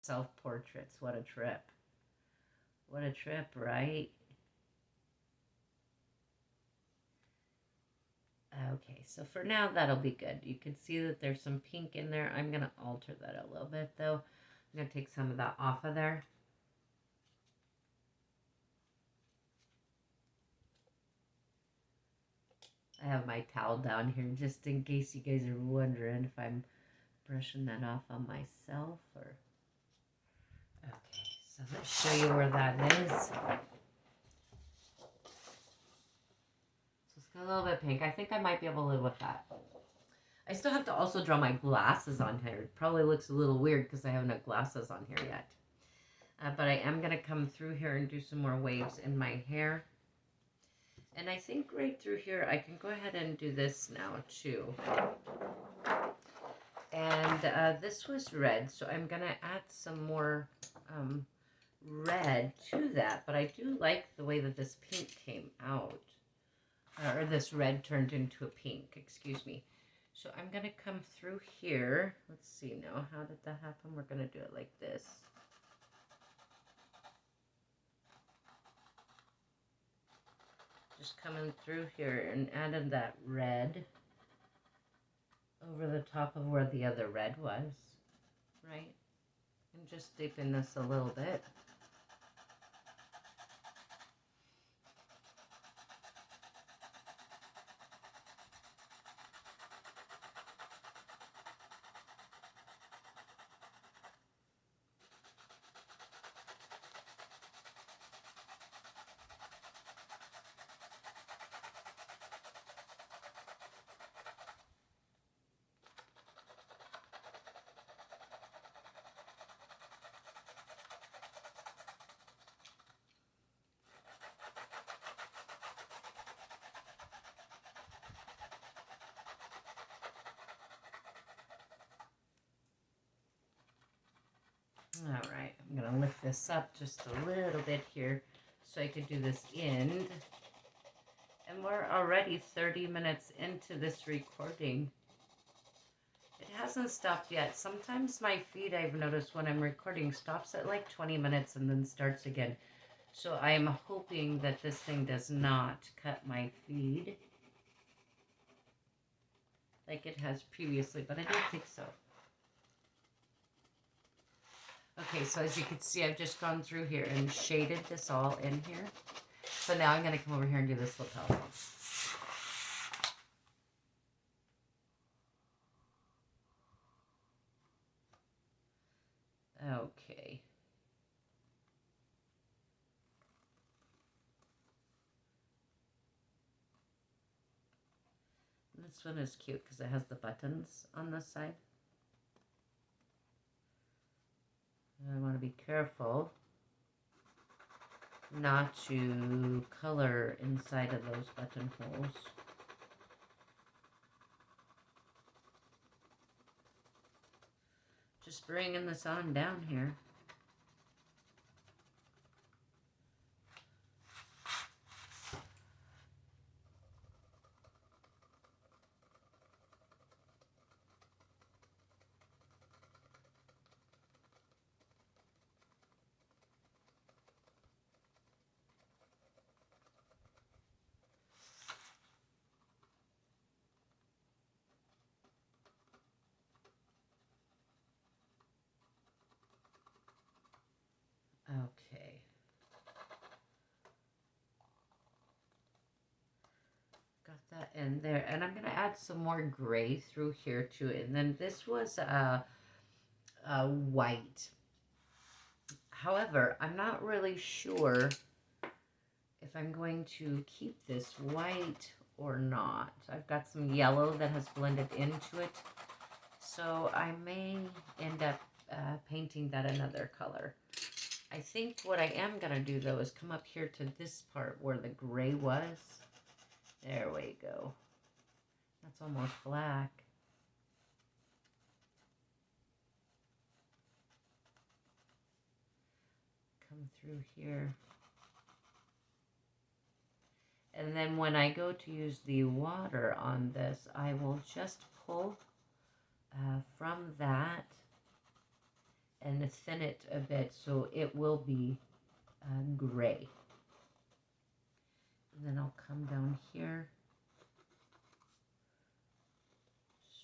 Self-portraits. What a trip. What a trip, right? Okay, so for now that'll be good. You can see that there's some pink in there. I'm going to alter that a little bit though. I'm going to take some of that off of there. I have my towel down here just in case you guys are wondering if I'm brushing that off on myself or... Okay, so let's show you where that is. So it's got a little bit pink. I think I might be able to live with that. I still have to also draw my glasses on here. It probably looks a little weird because I haven't had glasses on here yet. But I am going to come through here and do some more waves in my hair. And I think right through here, I can go ahead and do this now too. And this was red, so I'm going to add some more red to that. But I do like the way that this pink came out. Or this red turned into a pink, excuse me. So I'm going to come through here. Let's see now. How did that happen? We're going to do it like this. Just coming through here and adding that red over the top of where the other red was, right? And just deepen this a little bit. All right, I'm going to lift this up just a little bit here so I could do this end. And we're already 30 minutes into this recording. It hasn't stopped yet. Sometimes my feed, I've noticed when I'm recording, stops at like 20 minutes and then starts again. So I'm hoping that this thing does not cut my feed like it has previously, but I don't think so. Okay, so as you can see, I've just gone through here and shaded this all in here. So now I'm going to come over here and do this lapel. Okay. This one is cute because it has the buttons on this side. I want to be careful not to color inside of those buttonholes. Just bringing this on down here. Okay. Got that in there. And I'm going to add some more gray through here too. And then this was white. However, I'm not really sure if I'm going to keep this white or not. I've got some yellow that has blended into it. So I may end up painting that another color. I think what I am going to do, though, is come up here to this part where the gray was. There we go. That's almost black. Come through here. And then when I go to use the water on this, I will just pull from that and thin it a bit so it will be gray. And then I'll come down here,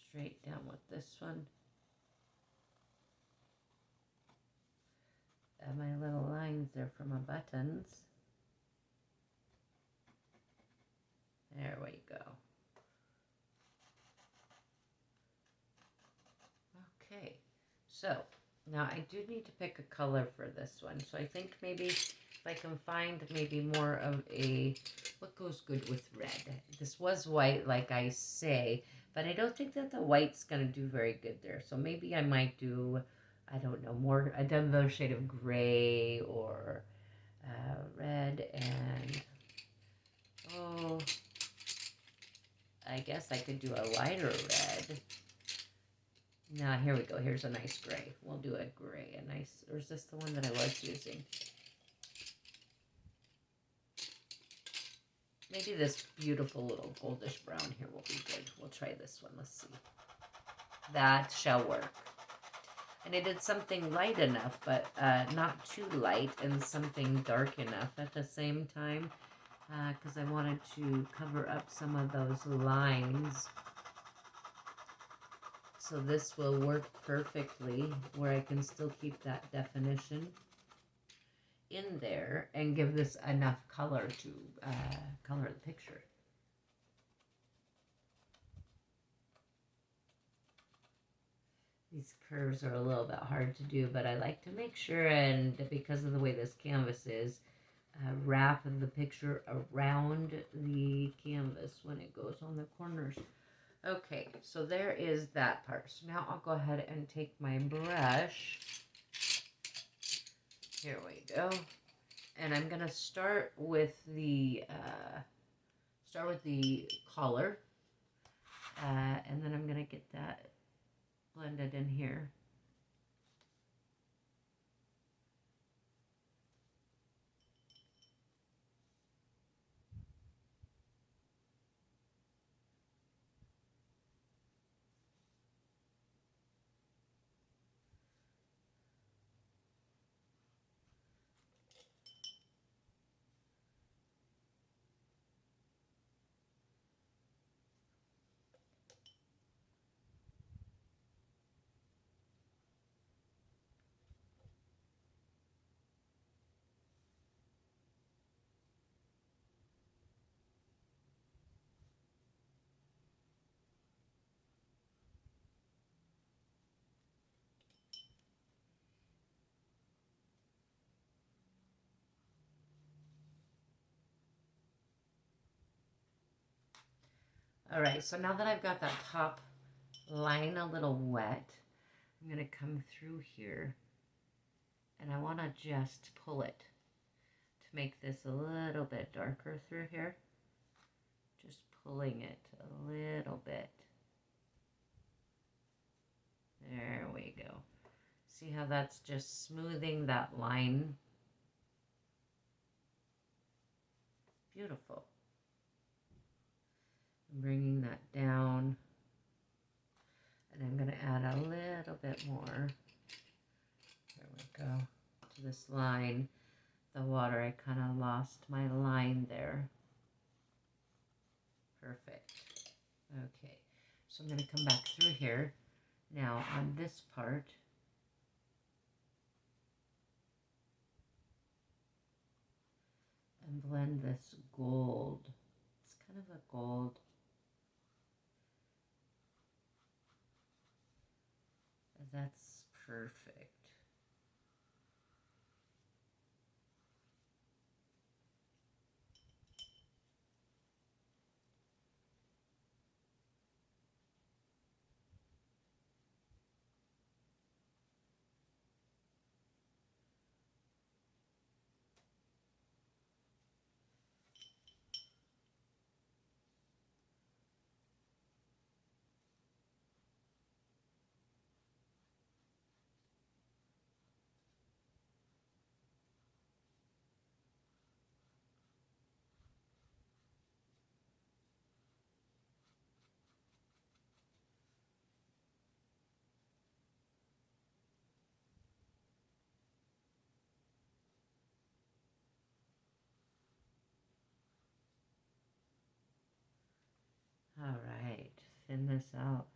straight down with this one. Add my little lines there for my buttons. There we go. Okay, so now I do need to pick a color for this one. So I think maybe if I can find maybe more of a, what goes good with red? This was white, like I say, but I don't think that the white's going to do very good there. So maybe I might do, I don't know, more, another shade of gray or red and, oh, I guess I could do a lighter red. Now, here we go. Here's a nice gray. We'll do a gray, a nice, or is this the one that I was using? Maybe this beautiful little goldish brown here will be good. We'll try this one. Let's see. That shall work. And I did something light enough, but not too light, and something dark enough at the same time, because I wanted to cover up some of those lines. So this will work perfectly where I can still keep that definition in there and give this enough color to color the picture. These curves are a little bit hard to do, but I like to make sure, and because of the way this canvas is, wrap the picture around the canvas when it goes on the corners. Okay, so there is that part. So now I'll go ahead and take my brush. Here we go. And I'm gonna start with the collar, and then I'm gonna get that blended in here. All right, so now that I've got that top line a little wet, I'm going to come through here, and I want to just pull it to make this a little bit darker through here. Just pulling it a little bit. There we go. See how that's just smoothing that line? Beautiful. I'm bringing that down, and I'm going to add a little bit more. There we go. To this line, the water, I kind of lost my line there. Perfect. Okay, so I'm going to come back through here. Now on this part, and blend this gold. It's kind of a gold. That's perfect. All right, thin this out.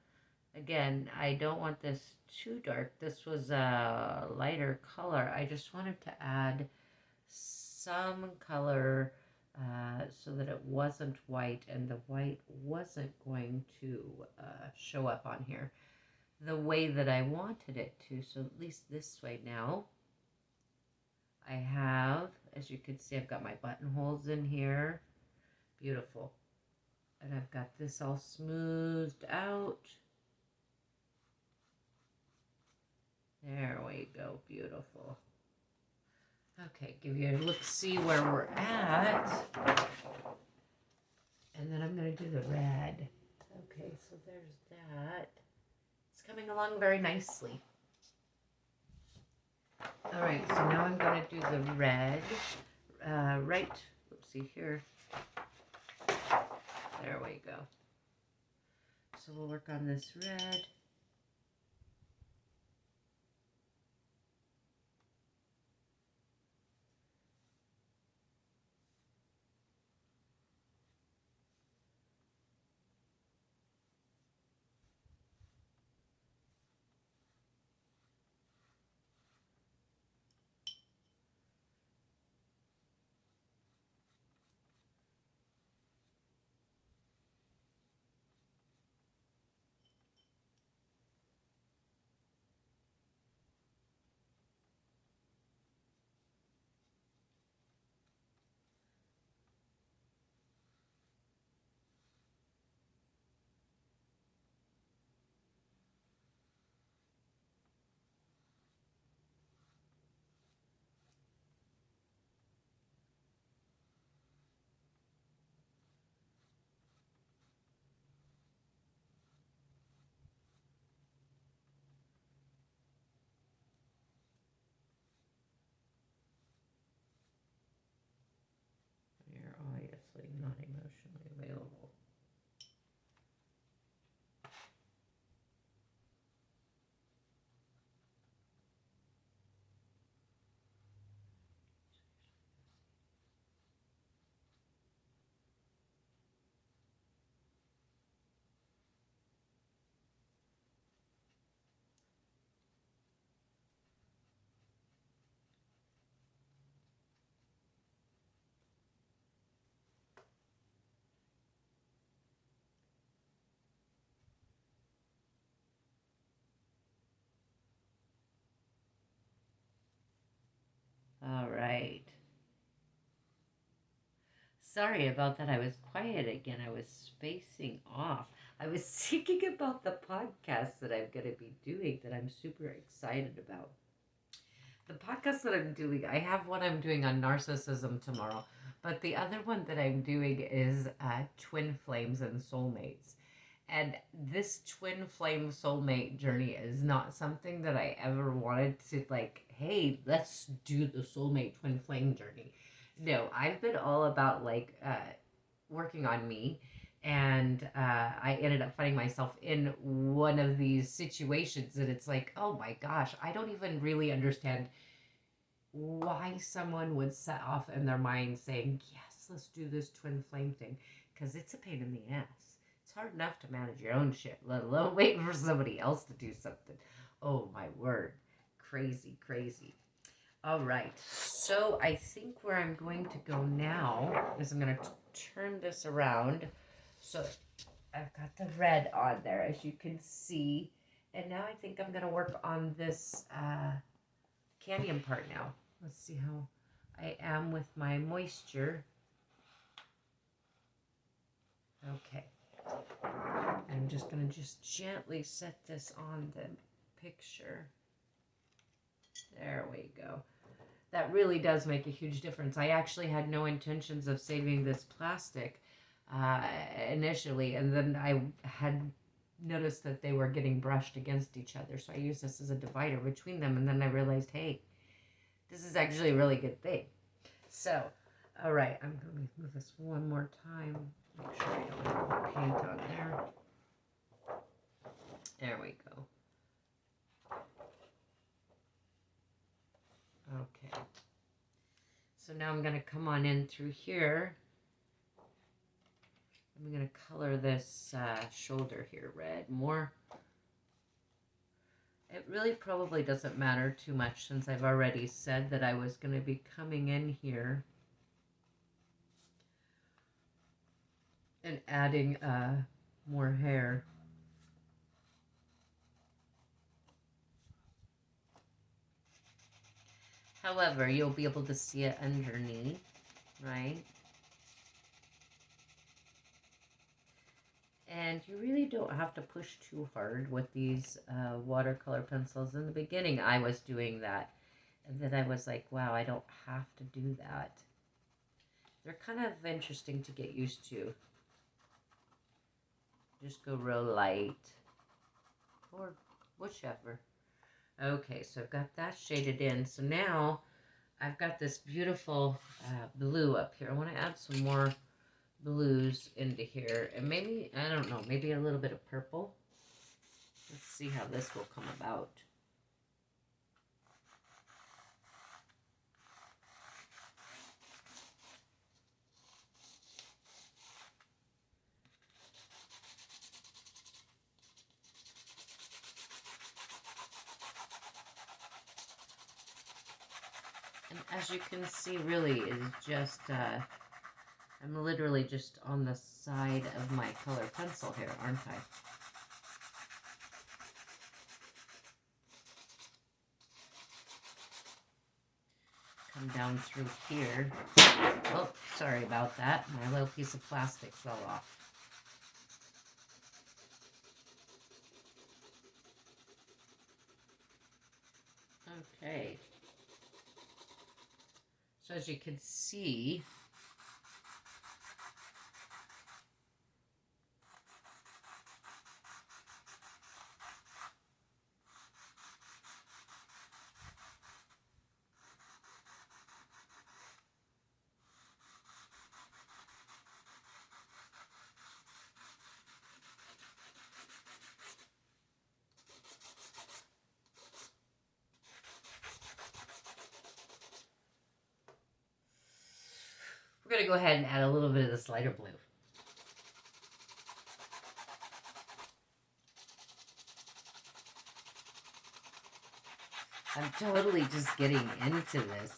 Again, I don't want this too dark. This was a lighter color. I just wanted to add some color so that it wasn't white and the white wasn't going to show up on here the way that I wanted it to. So at least this way now. I have, as you can see, I've got my buttonholes in here. Beautiful. And I've got this all smoothed out. There we go. Beautiful. Okay, give you a look, see where we're at. And then I'm going to do the red. Okay, so there's that. It's coming along very nicely. All right, so now I'm going to do the red. Right, let's see here. There we go. So we'll work on this red. You're obviously not emotionally available. All right. Sorry about that. I was quiet again. I was spacing off. I was thinking about the podcast that I'm going to be doing that I'm super excited about. The podcast that I'm doing, I have one I'm doing on narcissism tomorrow, but the other one that I'm doing is twin flames and soulmates. And this twin flame soulmate journey is not something that I ever wanted to, like, hey, let's do the soulmate twin flame journey. No, I've been all about like working on me. And I ended up finding myself in one of these situations, and it's like, oh my gosh, I don't even really understand why someone would set off in their mind saying, yes, let's do this twin flame thing, because it's a pain in the ass. It's hard enough to manage your own shit, let alone wait for somebody else to do something. Oh my word. Crazy, crazy. All right. So I think where I'm going to go now is I'm going to turn this around. So I've got the red on there, as you can see. And now I think I'm going to work on this canyon part now. Let's see how I am with my moisture. Okay. I'm just going to just gently set this on the picture. There we go. That really does make a huge difference. I actually had no intentions of saving this plastic initially, and then I had noticed that they were getting brushed against each other, so I used this as a divider between them, and then I realized, hey, this is actually a really good thing. So, all right, I'm going to move this one more time. Make sure I don't have more paint on there. There we go. Okay. So now I'm going to come on in through here. I'm going to color this shoulder here red more. It really probably doesn't matter too much since I've already said that I was going to be coming in here and adding more hair. However, you'll be able to see it underneath, right? And you really don't have to push too hard with these watercolor pencils. In the beginning, I was doing that. And then I was like, wow, I don't have to do that. They're kind of interesting to get used to. Just go real light. Or whichever. Okay, so I've got that shaded in. So now I've got this beautiful blue up here. I want to add some more blues into here. And maybe, I don't know, maybe a little bit of purple. Let's see how this will come about. And as you can see, really, it's just, I'm literally just on the side of my color pencil here, aren't I? Come down through here. Oh, sorry about that. My little piece of plastic fell off. Okay. So as you can see, we're going to go ahead and add a little bit of this lighter blue. I'm totally just getting into this.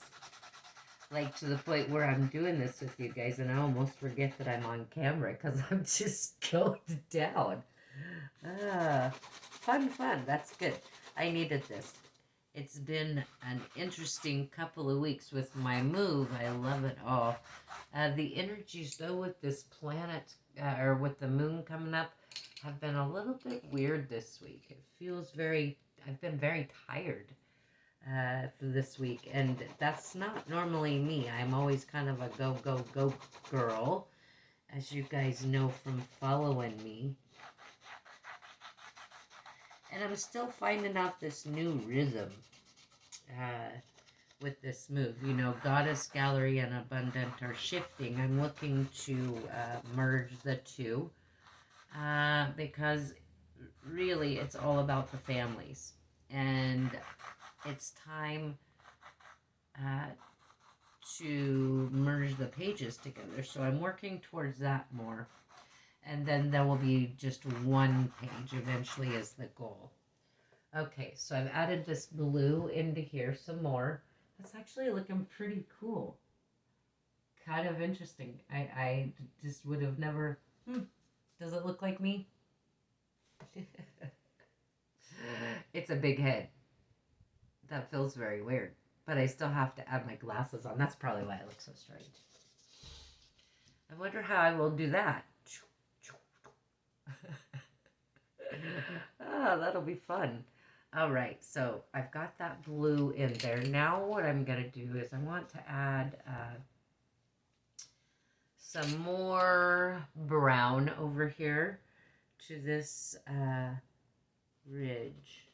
Like to the point where I'm doing this with you guys and I almost forget that I'm on camera because I'm just going down. Fun. That's good. I needed this. It's been an interesting couple of weeks with my move. I love it all. The energies, though, with this planet or with the moon coming up have been a little bit weird this week. It feels I've been very tired for this week, and that's not normally me. I'm always kind of a go girl, as you guys know from following me. And I'm still finding out this new rhythm with this move. You know, Goddess Gallery and Abundant are shifting. I'm looking to merge the two because really it's all about the families. And it's time to merge the pages together. So I'm working towards that more. And then there will be just one page eventually is the goal. Okay, so I've added this blue into here some more. That's actually looking pretty cool. Kind of interesting. I just would have never... Does it look like me? It's a big head. That feels very weird. But I still have to add my glasses on. That's probably why it looks so strange. I wonder how I will do that. That'll be fun. All right, so I've got that blue in there. Now what I'm going to do is I want to add some more brown over here to this ridge.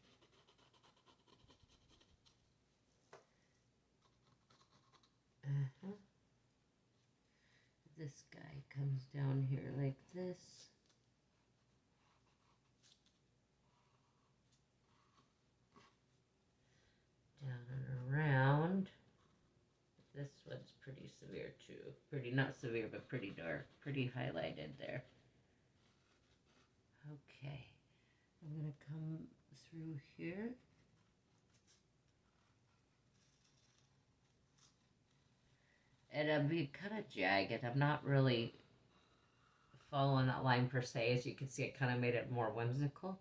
This guy comes down here like this. Down and around. This one one's pretty severe too. Pretty, not severe, but pretty dark. Pretty highlighted there. Okay. I'm going to come through here. And I'm being kind of jagged. I'm not really following that line per se. As you can see, it kind of made it more whimsical.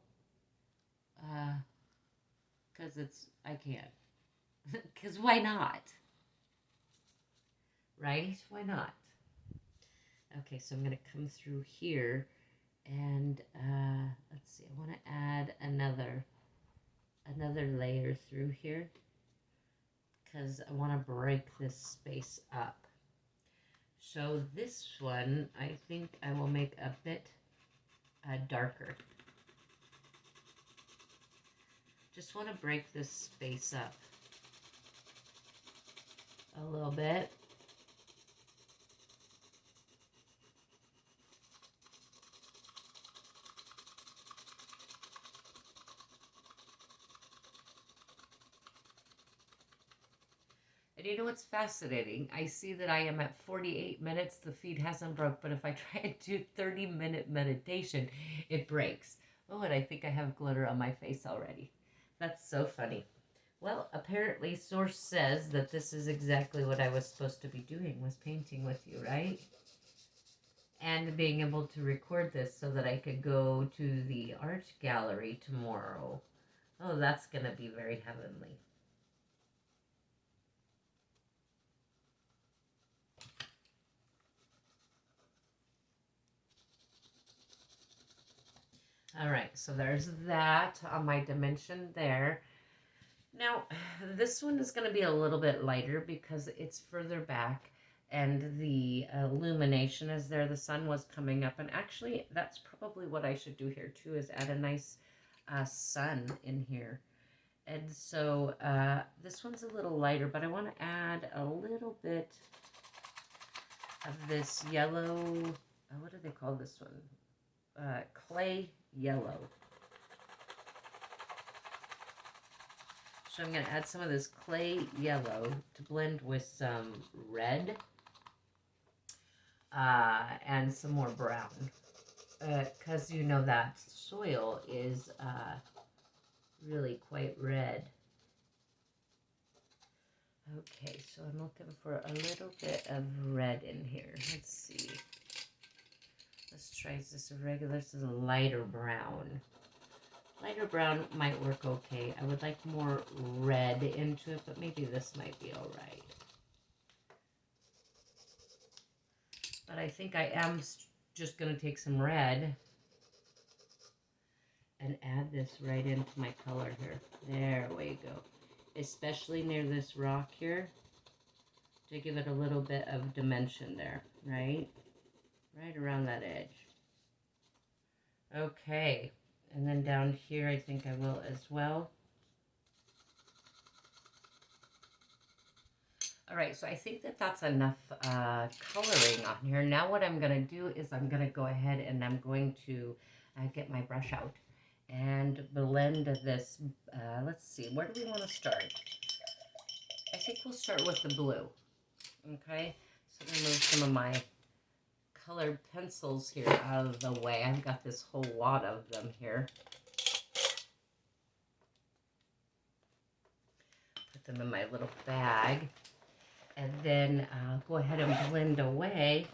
Because I can't. Because why not? Right? Why not? Okay, so I'm going to come through here. And let's see, I want to add another layer through here. Because I want to break this space up. So this one, I think I will make a bit darker. Just want to break this space up a little bit. And you know what's fascinating? I see that I am at 48 minutes. The feed hasn't broke, but if I try and do 30-minute meditation, it breaks. Oh, and I think I have glitter on my face already. That's so funny. Well, apparently Source says that this is exactly what I was supposed to be doing, was painting with you, right? And being able to record this so that I could go to the art gallery tomorrow. Oh, that's going to be very heavenly. All right, so there's that on my dimension there. Now, this one is going to be a little bit lighter because it's further back and the illumination is there. The sun was coming up, and actually that's probably what I should do here too, is add a nice sun in here. And so this one's a little lighter, but I want to add a little bit of this yellow, what do they call this one? Clay yellow. So I'm going to add some of this clay yellow to blend with some red and some more brown. Because you know that soil is really quite red. Okay, so I'm looking for a little bit of red in here. Let's see. Let's try this regular. This is a lighter brown. Lighter brown might work okay. I would like more red into it, but maybe this might be all right. But I think I am just going to take some red and add this right into my color here. There we go. Especially near this rock here, to give it a little bit of dimension there, right? Right around that edge. Okay, and then down here I think I will as well. All right, so I think that that's enough coloring on here. Now what I'm going to do is I'm going to go ahead and I'm going to get my brush out and blend this. Let's see, where do we want to start? I think we'll start with the blue. Okay, so I'm going to move some of my colored pencils here out of the way. I've got this whole wad of them here. Put them in my little bag. And then go ahead and blend away.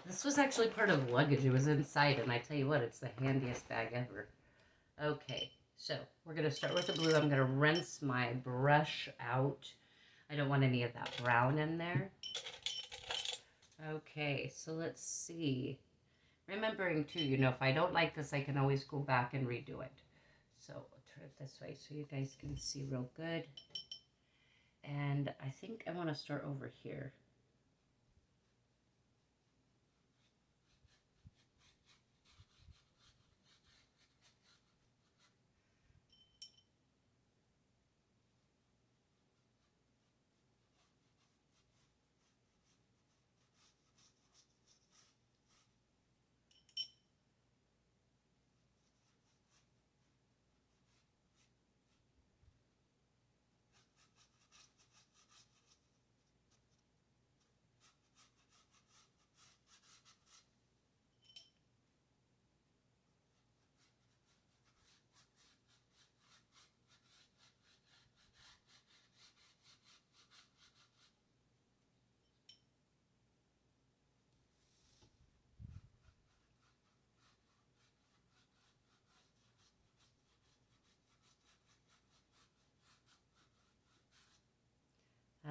This was actually part of the luggage. It was inside, and I tell you what, it's the handiest bag ever. Okay, so we're going to start with the blue. I'm going to rinse my brush out. I don't want any of that brown in there. Okay, so let's see. Remembering too, you know, if I don't like this, I can always go back and redo it. So I'll turn it this way so you guys can see real good. And I think I want to start over here.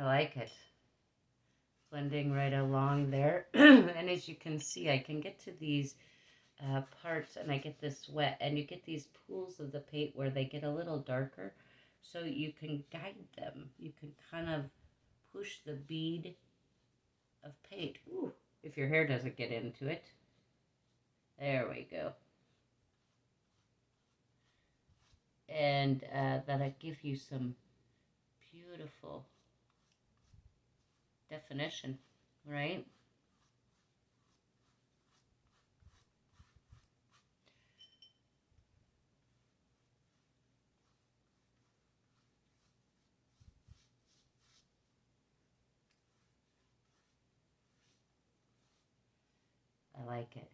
I like it. Blending right along there. And as you can see, I can get to these parts and I get this wet, and you get these pools of the paint where they get a little darker, so you can guide them. You can kind of push the bead of paint. Ooh, if your hair doesn't get into it. There we go. And that'll give you some beautiful definition, right? I like it.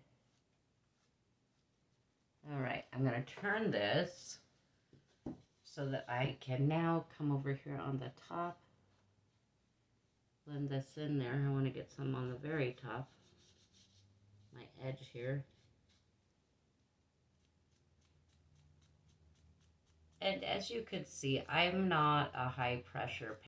All right, I'm going to turn this so that I can now come over here on the top. Blend this in there. I want to get some on the very top. My edge here. And as you could see, I'm not a high pressure